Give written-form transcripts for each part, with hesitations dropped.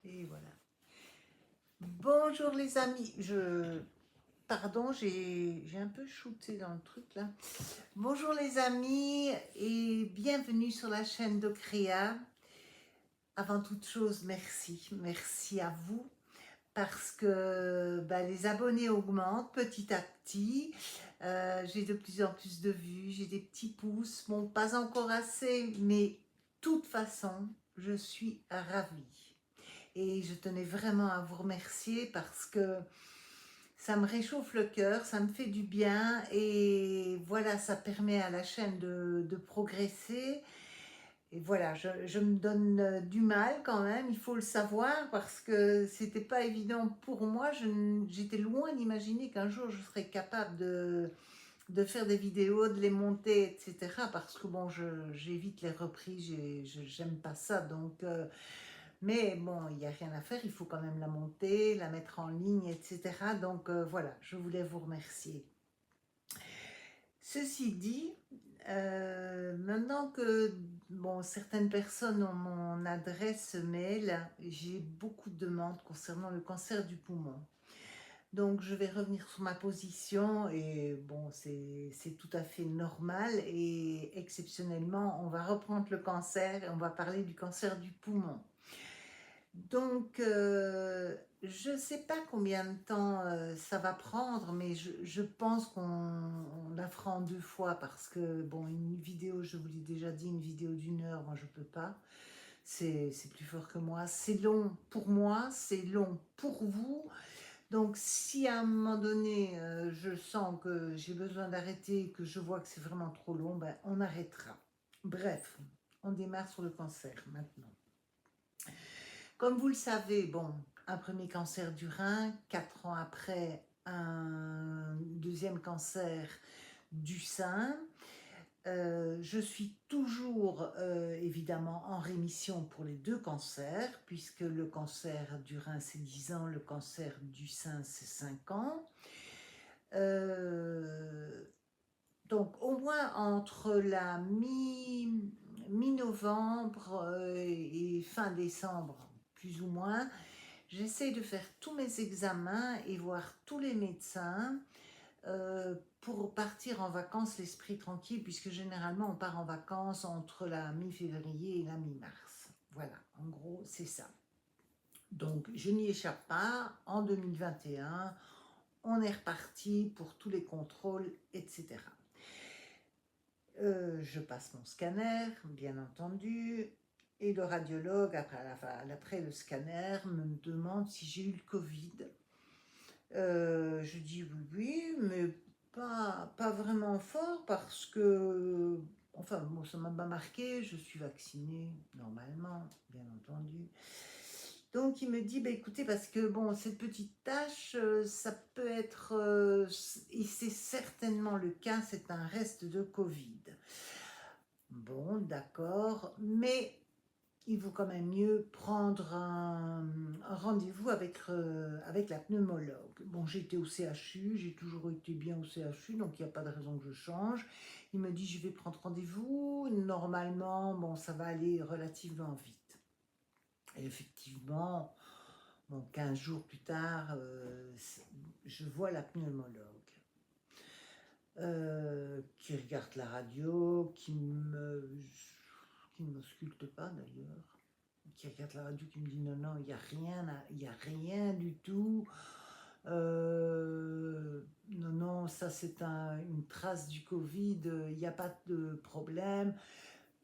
Et voilà. Bonjour les amis, pardon, j'ai un peu shooté dans le truc là. Bonjour les amis et bienvenue sur la chaîne de Créa. Avant toute chose, merci à vous parce que les abonnés augmentent petit à petit. J'ai de plus en plus de vues, j'ai des petits pouces, bon pas encore assez, mais de toute façon, je suis ravie. Et je tenais vraiment à vous remercier parce que ça me réchauffe le cœur, ça me fait du bien et voilà, ça permet à la chaîne de progresser. Et voilà, je me donne du mal quand même, il faut le savoir, parce que c'était pas évident pour moi. J'étais loin d'imaginer qu'un jour je serais capable de faire des vidéos, de les monter, etc. Parce que bon, j'évite les reprises, j'aime pas ça, donc... mais bon, il n'y a rien à faire, il faut quand même la monter, la mettre en ligne, etc. Donc voilà, je voulais vous remercier. Ceci dit, maintenant que bon, certaines personnes ont mon adresse mail, j'ai beaucoup de demandes concernant le cancer du poumon. Donc je vais revenir sur ma position et bon, c'est tout à fait normal et exceptionnellement, on va reprendre le cancer et on va parler du cancer du poumon. Donc, je ne sais pas combien de temps ça va prendre, mais je pense qu'on la fera en 2 fois parce que, bon, une vidéo, je vous l'ai déjà dit, une vidéo d'1 heure, moi je ne peux pas. C'est plus fort que moi. C'est long pour moi, c'est long pour vous. Donc, si à un moment donné, je sens que j'ai besoin d'arrêter, que je vois que c'est vraiment trop long, ben, on arrêtera. Bref, on démarre sur le cancer maintenant. Comme vous le savez, bon, un premier cancer du rein, 4 ans après, un deuxième cancer du sein. Je suis toujours évidemment en rémission pour les 2 cancers, puisque le cancer du rein c'est 10 ans, le cancer du sein c'est 5 ans. Donc au moins entre la mi-novembre et fin décembre, plus ou moins, j'essaie de faire tous mes examens et voir tous les médecins pour partir en vacances l'esprit tranquille, puisque généralement on part en vacances entre la mi-février et la mi-mars. Voilà, en gros c'est ça. Donc je n'y échappe pas, en 2021, on est reparti pour tous les contrôles, etc. Je passe mon scanner, bien entendu, et le radiologue, après le scanner, me demande si j'ai eu le Covid. Je dis oui, mais pas vraiment fort parce que, enfin, bon, ça m'a pas marqué, je suis vaccinée normalement, bien entendu. Donc il me dit, bah, écoutez, parce que bon, cette petite tache, ça peut être, et c'est certainement le cas, c'est un reste de Covid. Bon, d'accord, mais il vaut quand même mieux prendre un rendez-vous avec la pneumologue. Bon, j'ai été au CHU, j'ai toujours été bien au CHU, donc il n'y a pas de raison que je change. Il me dit, je vais prendre rendez-vous. Normalement, bon, ça va aller relativement vite. Et effectivement, bon, 15 jours plus tard, je vois la pneumologue. Qui regarde la radio, qui ne m'ausculte pas d'ailleurs, qui regarde la radio, qui me dit non, il n'y a rien, il n'y a rien du tout. Non, ça c'est une trace du Covid, il n'y a pas de problème.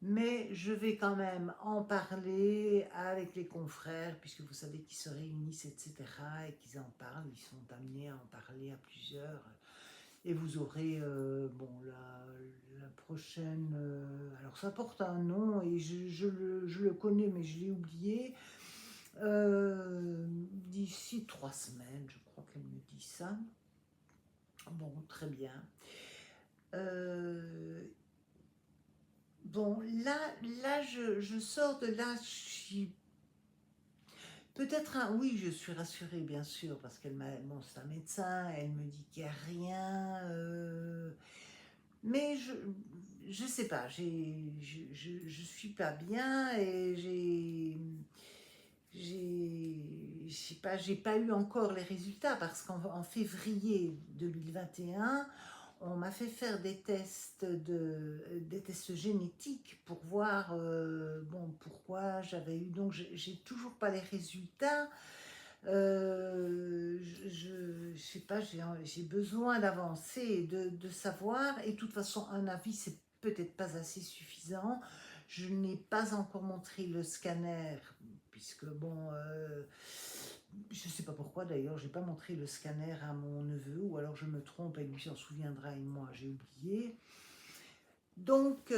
Mais je vais quand même en parler avec les confrères, puisque vous savez qu'ils se réunissent, etc. Et qu'ils en parlent, ils sont amenés à en parler à plusieurs. Et vous aurez, bon, la prochaine... alors ça porte un nom et je le connais, mais je l'ai oublié. D'ici 3 semaines, je crois qu'elle me dit ça. Bon, très bien. Bon, là je sors de là, je suis... Peut-être oui, je suis rassurée, bien sûr, parce qu'elle m'a... Bon, c'est un médecin, elle me dit qu'il n'y a rien... mais je sais pas, je suis pas bien et j'ai pas eu encore les résultats parce qu'en février 2021, on m'a fait faire des tests génétiques pour voir bon, pourquoi j'avais eu. Donc, j'ai toujours pas les résultats. Je sais pas, j'ai besoin d'avancer et de savoir. Et de toute façon, un avis, c'est peut-être pas assez suffisant. Je n'ai pas encore montré le scanner, puisque bon, je sais pas pourquoi d'ailleurs, j'ai pas montré le scanner à mon neveu, ou alors je me trompe et lui s'en souviendra et moi j'ai oublié. Donc là,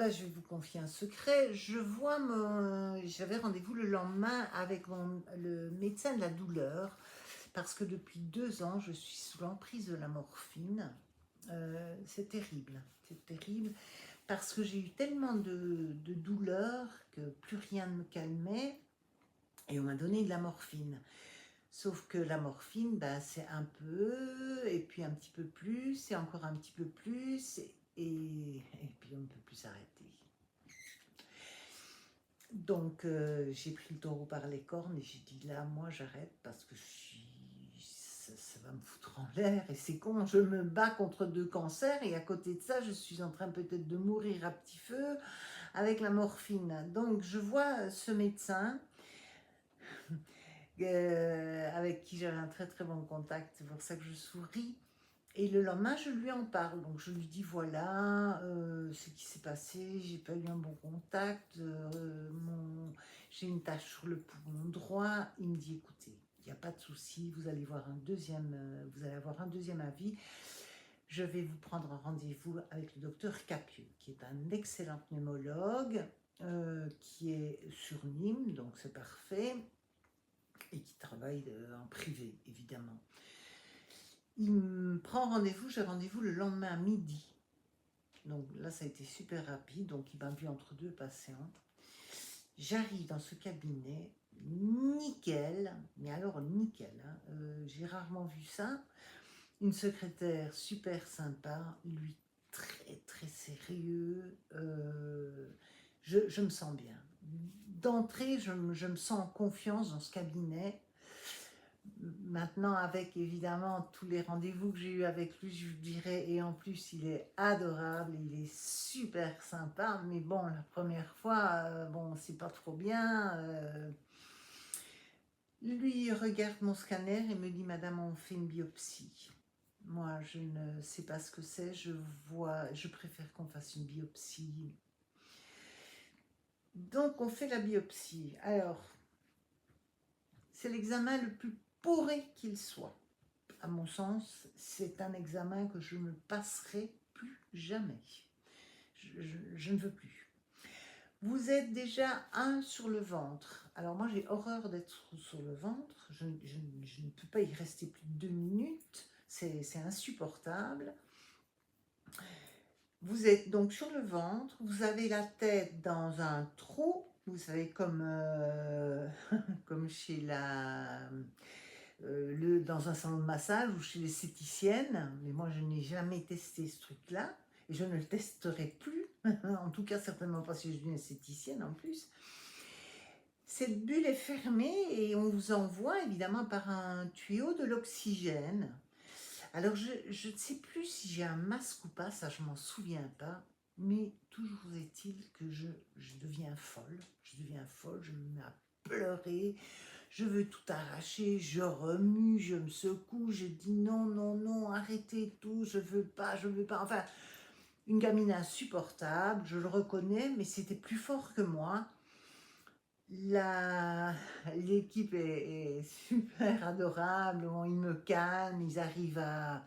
je vais vous confier un secret. J'avais rendez-vous le lendemain avec le médecin de la douleur parce que depuis 2 ans, je suis sous l'emprise de la morphine. C'est terrible, c'est terrible parce que j'ai eu tellement de douleurs que plus rien ne me calmait et on m'a donné de la morphine. Sauf que la morphine, bah, c'est un peu, et puis un petit peu plus, et encore un petit peu plus, et puis on ne peut plus s'arrêter. Donc j'ai pris le taureau par les cornes et j'ai dit là, moi j'arrête parce que ça va me foutre en l'air et c'est con, je me bats contre 2 cancers et à côté de ça, je suis en train peut-être de mourir à petit feu avec la morphine. Donc je vois ce médecin avec qui j'avais un très très bon contact, c'est pour ça que je souris. Et le lendemain, je lui en parle. Donc, je lui dis voilà ce qui s'est passé. J'ai pas eu un bon contact. J'ai une tache sur le poumon droit. Il me dit écoutez, il n'y a pas de souci. Vous allez avoir vous allez avoir un deuxième avis. Je vais vous prendre un rendez-vous avec le docteur Capieux, qui est un excellent pneumologue, qui est sur Nîmes, donc c'est parfait, et qui travaille en privé, évidemment. Il me prend rendez-vous, j'ai rendez-vous le lendemain à midi. Donc là, ça a été super rapide. Donc il m'a vu entre 2 patients. J'arrive dans ce cabinet, nickel, mais alors nickel. Hein, j'ai rarement vu ça. Une secrétaire super sympa, lui très très sérieux. Je me sens bien. D'entrée, je me sens en confiance dans ce cabinet. Maintenant, avec évidemment tous les rendez-vous que j'ai eu avec lui, je vous dirais, et en plus il est adorable, il est super sympa, mais bon, la première fois, bon, c'est pas trop bien. Lui, il regarde mon scanner et me dit, Madame, on fait une biopsie. Moi, je ne sais pas ce que c'est, je préfère qu'on fasse une biopsie. Donc, on fait la biopsie. Alors, c'est l'examen le plus pourri qu'il soit. À mon sens, c'est un examen que je ne passerai plus jamais. Je ne veux plus. Vous êtes déjà un sur le ventre. Alors moi, j'ai horreur d'être sur le ventre. Je ne peux pas y rester plus de 2 minutes. C'est insupportable. Vous êtes donc sur le ventre. Vous avez la tête dans un trou. Vous savez, comme chez dans un salon de massage ou chez l'esthéticienne, mais moi je n'ai jamais testé ce truc-là et je ne le testerai plus, en tout cas certainement pas si je suis une esthéticienne en plus. Cette bulle est fermée et on vous envoie évidemment par un tuyau de l'oxygène. Alors je ne sais plus si j'ai un masque ou pas, ça je m'en souviens pas, mais toujours est-il que je deviens folle, je me mets à pleurer. Je veux tout arracher, je remue, je me secoue, je dis non, non, non, arrêtez tout, je veux pas, enfin, une gamine insupportable, je le reconnais, mais c'était plus fort que moi. L'équipe est super adorable, bon, ils me calment, ils arrivent à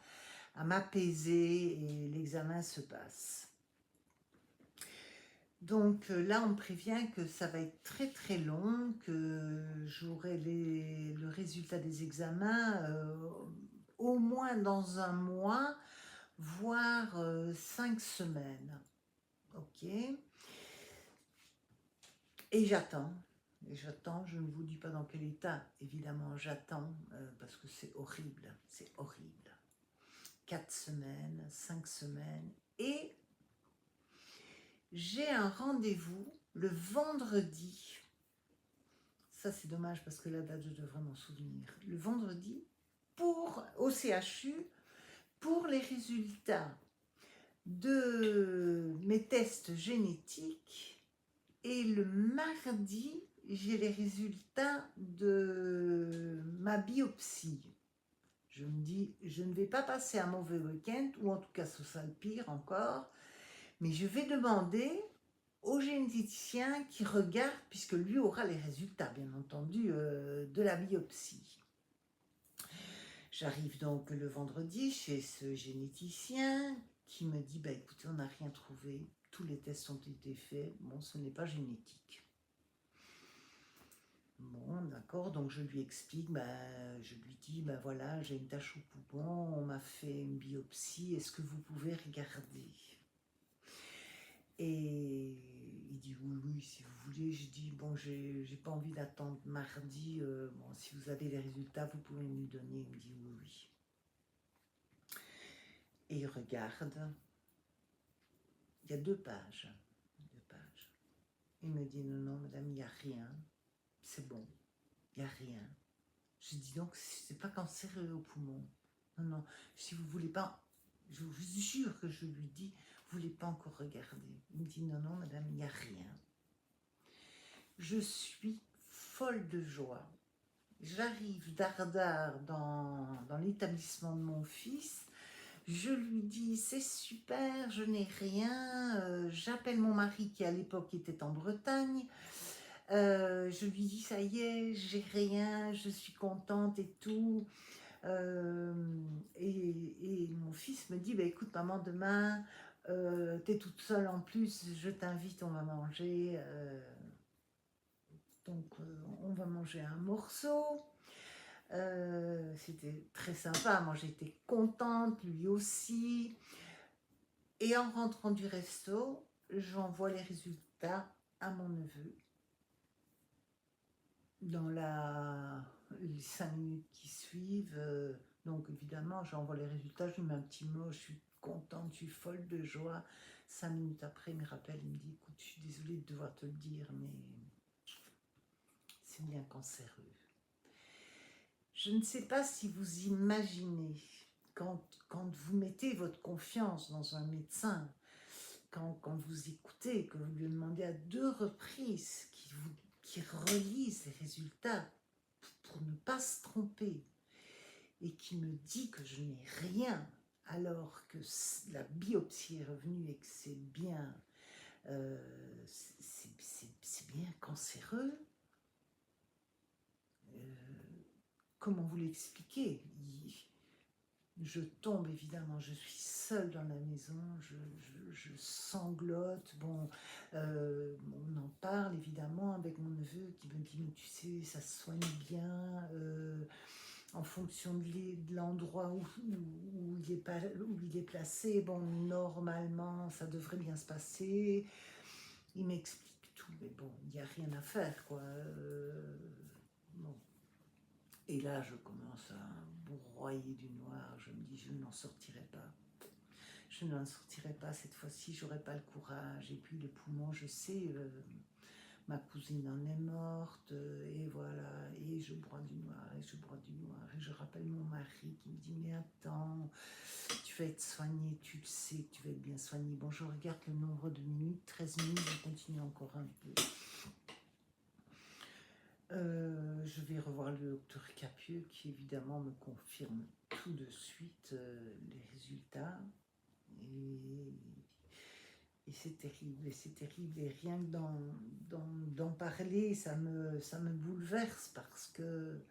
m'apaiser et l'examen se passe. Donc là, on me prévient que ça va être très très long, que j'aurai le résultat des examens au moins dans un mois, voire 5 semaines. Ok. Et j'attends. Je ne vous dis pas dans quel état, évidemment, j'attends, parce que c'est horrible, 4 semaines, 5 semaines, et j'ai un rendez-vous le vendredi, ça c'est dommage parce que la date je devrais m'en souvenir, le vendredi au CHU pour les résultats de mes tests génétiques, et le mardi j'ai les résultats de ma biopsie. Je me dis, je ne vais pas passer un mauvais week-end, ou en tout cas ce sera le pire encore, mais je vais demander au généticien qui regarde, puisque lui aura les résultats, bien entendu, de la biopsie. J'arrive donc le vendredi chez ce généticien qui me dit, bah écoutez, on n'a rien trouvé, tous les tests ont été faits, bon, ce n'est pas génétique. Bon, d'accord, donc je lui explique, je lui dis, voilà, j'ai une tache au poumon, on m'a fait une biopsie, est-ce que vous pouvez regarder? Et il dit oui, oui, si vous voulez. Je dis, bon, j'ai pas envie d'attendre mardi, bon, si vous avez les résultats, vous pouvez me donner. Il me dit oui, oui. Et il regarde, il y a 2 pages. Il me dit, non, non, madame, il n'y a rien, c'est bon, il n'y a rien. Je dis donc, c'est pas cancéreux au poumon. Non, non, si vous voulez pas, je vous jure que je lui dis, vous voulez pas encore regarder. Il me dit, non, non, madame, il n'y a rien. Je suis folle de joie. J'arrive dardard dans l'établissement de mon fils. Je lui dis, c'est super, je n'ai rien. J'appelle mon mari qui à l'époque était en Bretagne. Je lui dis, ça y est, j'ai rien, je suis contente et tout. Et mon fils me dit, écoute maman, demain, t'es toute seule en plus, je t'invite, on va manger. Donc on va manger un morceau. C'était très sympa, moi j'étais contente, lui aussi. Et en rentrant du resto, j'envoie les résultats à mon neveu. Dans les 5 minutes qui suivent, donc évidemment j'envoie les résultats, je lui mets un petit mot, je suis contente, je suis folle de joie. 5 minutes après, il me rappelle, il me dit, écoute, je suis désolée de devoir te le dire, mais c'est bien cancéreux. Je ne sais pas si vous imaginez, quand vous mettez votre confiance dans un médecin, quand vous écoutez, que vous lui demandez à 2 reprises qu'il relise ses résultats pour ne pas se tromper, et qui me dit que je n'ai rien, alors que la biopsie est revenue et que c'est bien, c'est bien cancéreux. Comment vous l'expliquer? Je tombe évidemment, je suis seule dans la maison, je sanglote. Bon, on en parle évidemment avec mon neveu qui me dit, mais tu sais, ça se soigne bien, en fonction de l'endroit où il est placé. Bon, normalement, ça devrait bien se passer. Il m'explique tout, mais bon, il n'y a rien à faire, quoi. Bon. Et là, je commence à broyer du noir. Je me dis, je n'en sortirai pas. Je n'en sortirai pas cette fois-ci, j'aurai pas le courage. Et puis le poumon, je sais, ma cousine en est morte, et voilà. Et je broie du noir, et je broie du noir. Et je rappelle mon mari qui me dit, mais attends, tu vas être soigné, tu le sais que tu vas être bien soigné. Bon, je regarde le nombre de minutes, 13 minutes, je continue encore un peu. Je vais revoir le docteur Capieux qui évidemment me confirme tout de suite les résultats. Et c'est terrible, et rien que d'en parler, ça me bouleverse, parce que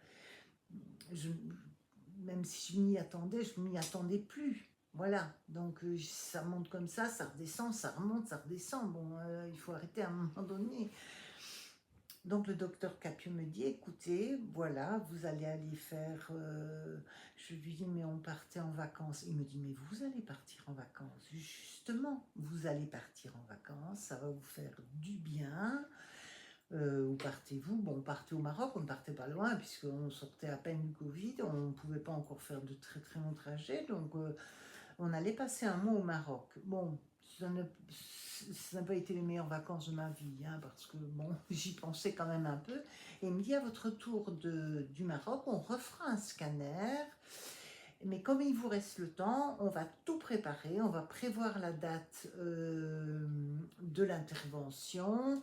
même si je m'y attendais, je m'y attendais plus. Voilà, donc ça monte comme ça redescend, ça remonte, ça redescend. Bon, il faut arrêter à un moment donné. Donc le docteur Capieux me dit, écoutez, voilà, vous allez aller faire... je lui dis, mais on partait en vacances. Il me dit, mais vous allez partir en vacances. Justement, vous allez partir en vacances, ça va vous faire du bien. Où partez-vous? Bon, on partait au Maroc, on ne partait pas loin, puisqu'on sortait à peine du Covid, on ne pouvait pas encore faire de très très longs trajets, donc on allait passer un mois au Maroc. Bon, ça n'a pas été les meilleures vacances de ma vie, hein, parce que bon, j'y pensais quand même un peu. Et il me dit, à votre retour du Maroc, on refera un scanner, mais comme il vous reste le temps, on va tout préparer, on va prévoir la date de l'intervention.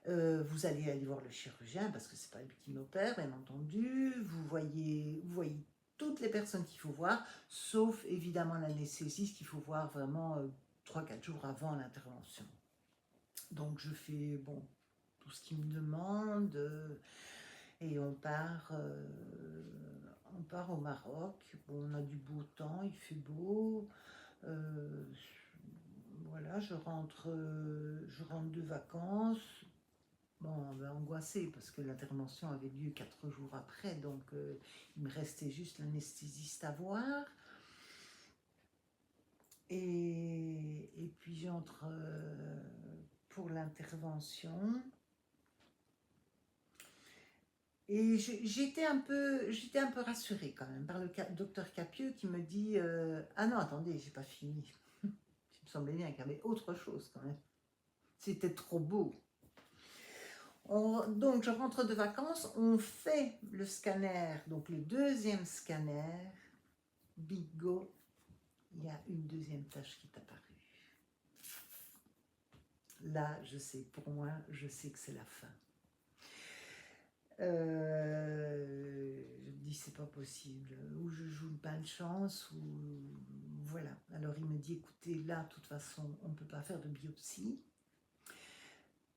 Vous allez aller voir le chirurgien, parce que c'est pas lui qui m'opère, bien entendu. Vous voyez toutes les personnes qu'il faut voir, sauf évidemment l'anesthésiste qu'il faut voir vraiment 3-4 jours avant l'intervention. Donc je fais bon, tout ce qu'il me demande et on part au Maroc. Bon, on a du beau temps, il fait beau. Euh, voilà, je rentre de vacances. Bon, ben, angoissée parce que l'intervention avait lieu 4 jours après, donc il me restait juste l'anesthésiste à voir. Et puis j'entre pour l'intervention. Et j'étais un peu rassurée quand même par le docteur Capieux qui me dit ah non, attendez, j'ai pas fini. Il me semblait bien qu'il y avait autre chose quand même. C'était trop beau. Donc je rentre de vacances, on fait le scanner, donc le deuxième scanner. Bigo, il y a une deuxième tâche qui est apparue. Là, je sais, pour moi, je sais que c'est la fin. Je me dis, c'est pas possible. Ou je joue une malchance, ou voilà. Alors il me dit, écoutez, là, de toute façon, on ne peut pas faire de biopsie.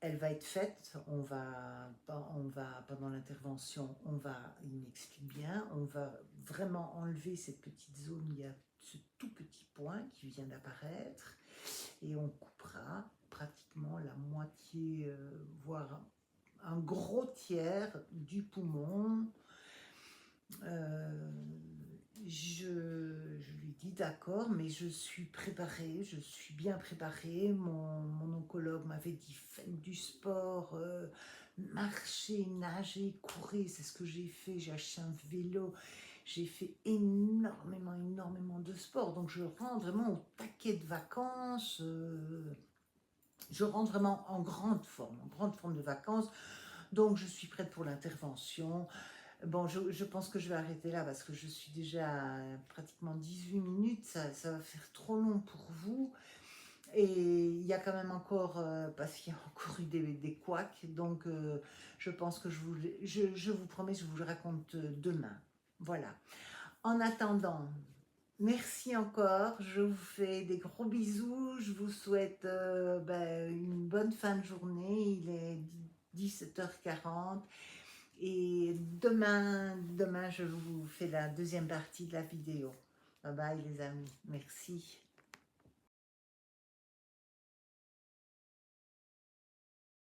Elle va être faite, on va pendant l'intervention, il m'explique bien, on va vraiment enlever cette petite zone, il y a ce tout petit point qui vient d'apparaître, et on coupera pratiquement la moitié, voire un gros tiers du poumon. Je lui dis d'accord, mais je suis préparée, je suis bien préparée. Mon oncologue m'avait dit faites du sport, marchez, nagez, courez, c'est ce que j'ai fait. J'ai acheté un vélo, j'ai fait énormément de sport. Donc je rentre vraiment au taquet de vacances. Je rentre vraiment en grande forme de vacances. Donc je suis prête pour l'intervention. Bon, je pense que je vais arrêter là parce que je suis déjà à pratiquement 18 minutes, ça va faire trop long pour vous. Et il y a quand même encore, parce qu'il y a encore eu des couacs, donc je pense que je vous promets, je vous le raconte demain. Voilà. En attendant, merci encore, je vous fais des gros bisous, je vous souhaite une bonne fin de journée, il est 17h40. Et demain, je vous fais la deuxième partie de la vidéo. Bye bye les amis, merci.